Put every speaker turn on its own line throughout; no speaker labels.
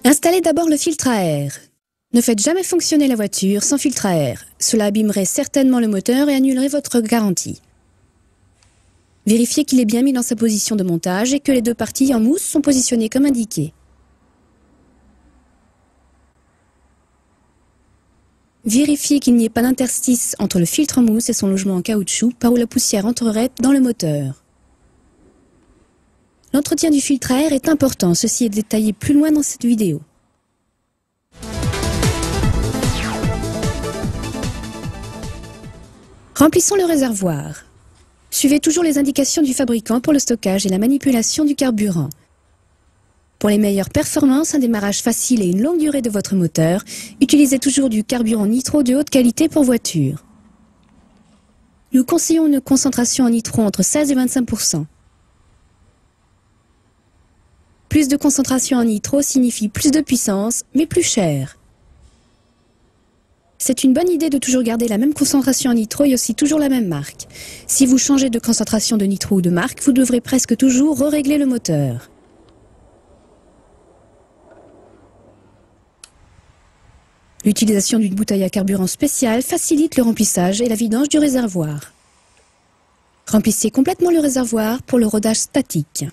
Installez d'abord le filtre à air. Ne faites jamais fonctionner la voiture sans filtre à air. Cela abîmerait certainement le moteur et annulerait votre garantie. Vérifiez qu'il est bien mis dans sa position de montage et que les deux parties en mousse sont positionnées comme indiqué. Vérifiez qu'il n'y ait pas d'interstice entre le filtre en mousse et son logement en caoutchouc par où la poussière entrerait dans le moteur. L'entretien du filtre à air est important, ceci est détaillé plus loin dans cette vidéo. Remplissons le réservoir. Suivez toujours les indications du fabricant pour le stockage et la manipulation du carburant. Pour les meilleures performances, un démarrage facile et une longue durée de votre moteur, utilisez toujours du carburant nitro de haute qualité pour voiture. Nous conseillons une concentration en nitro entre 16 et 25%. Plus de concentration en nitro signifie plus de puissance, mais plus cher. C'est une bonne idée de toujours garder la même concentration en nitro et aussi toujours la même marque. Si vous changez de concentration de nitro ou de marque, vous devrez presque toujours régler le moteur. L'utilisation d'une bouteille à carburant spéciale facilite le remplissage et la vidange du réservoir. Remplissez complètement le réservoir pour le rodage statique.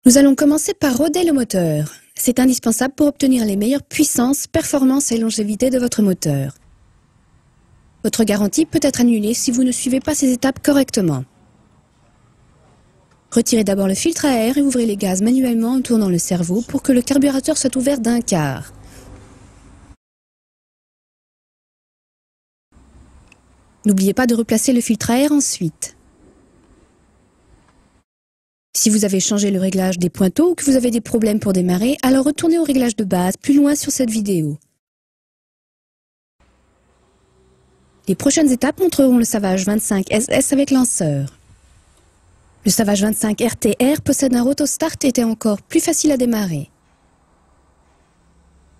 Nous allons commencer par roder le moteur. C'est indispensable pour obtenir les meilleures puissances, performances et longévité de votre moteur. Votre garantie peut être annulée si vous ne suivez pas ces étapes correctement. Retirez d'abord le filtre à air et ouvrez les gaz manuellement en tournant le servot pour que le carburateur soit ouvert d'un quart. N'oubliez pas de replacer le filtre à air ensuite. Si vous avez changé le réglage des pointeaux ou que vous avez des problèmes pour démarrer, alors retournez au réglage de base plus loin sur cette vidéo. Les prochaines étapes montreront le Savage 25 SS avec lanceur. Le Savage 25 RTR possède un rotostart et est encore plus facile à démarrer.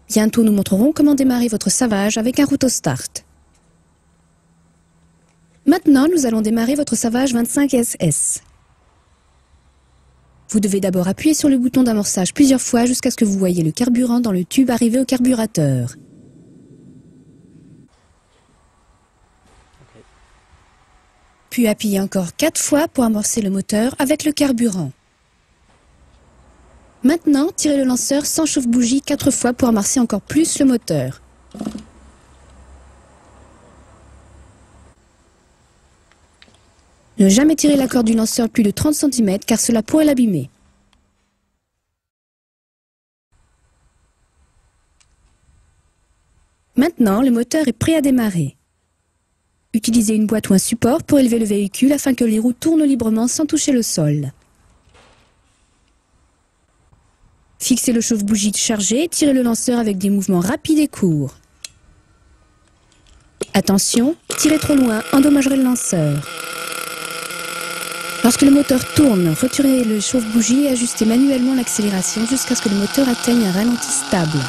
Bientôt nous montrerons comment démarrer votre Savage avec un rotostart. Maintenant nous allons démarrer votre Savage 25 SS. Vous devez d'abord appuyer sur le bouton d'amorçage plusieurs fois jusqu'à ce que vous voyez le carburant dans le tube arriver au carburateur. Puis appuyez encore 4 fois pour amorcer le moteur avec le carburant. Maintenant, tirez le lanceur sans chauffe-bougie 4 fois pour amorcer encore plus le moteur. Ne jamais tirer la corde du lanceur plus de 30 cm car cela pourrait l'abîmer. Maintenant, le moteur est prêt à démarrer. Utilisez une boîte ou un support pour élever le véhicule afin que les roues tournent librement sans toucher le sol. Fixez le chauffe-bougie chargé et tirez le lanceur avec des mouvements rapides et courts. Attention, tirez trop loin, endommagerez le lanceur. Lorsque le moteur tourne, retirez le chauffe-bougie et ajustez manuellement l'accélération jusqu'à ce que le moteur atteigne un ralenti stable.